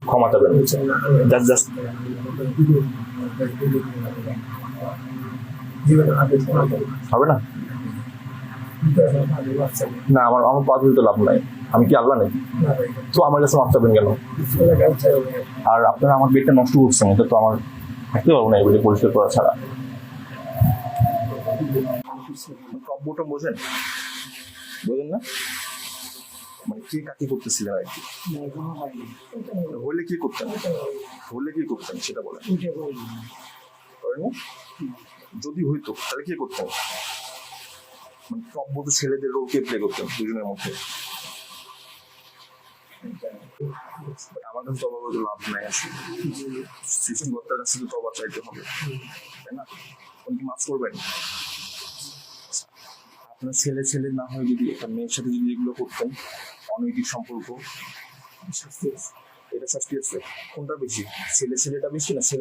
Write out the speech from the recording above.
ক্ষমা চাবেন, just just হবে না? না, আমার আমার পা ধুতে লাভ নাই, আমি কি আল্লাহ নাকি? তো আমার কাছে মাফ চাবেন কেন? আর আপনারা আমার বেডটা নষ্ট করছেন, এটা তো আমার থাকতে পারবো না এই বেডে পরিষ্কার করা ছাড়া। টপ বটম বোঝেন? বোঝেন না? মানে কে কাকে করতেছিলেন আর কি? হলে কি করতেন? হলে কি করতেন সেটা বলেন। করেন না? যদি হইতো তাহলে কি করতেন? মানে টপ বলতে ছেলেদের রোল কে প্লে করতেন দুজনের মধ্যে? আমার কাছে তবা বলতে লাভ নাই আছে, সৃষ্টিকর্তার কাছে তো তবা চাইতে হবে, তাই না? আপনি কি মাফ করবেন? আপনার ছেলে ছেলে না হয় যদি একটা মেয়ের সাথে যদি এগুলো করতেন, অনৈতিক সম্পর্ক, এটা শাস্তি আছে। কোনটা বেশি, ছেলে ছেলেটা বেশি না ছেলে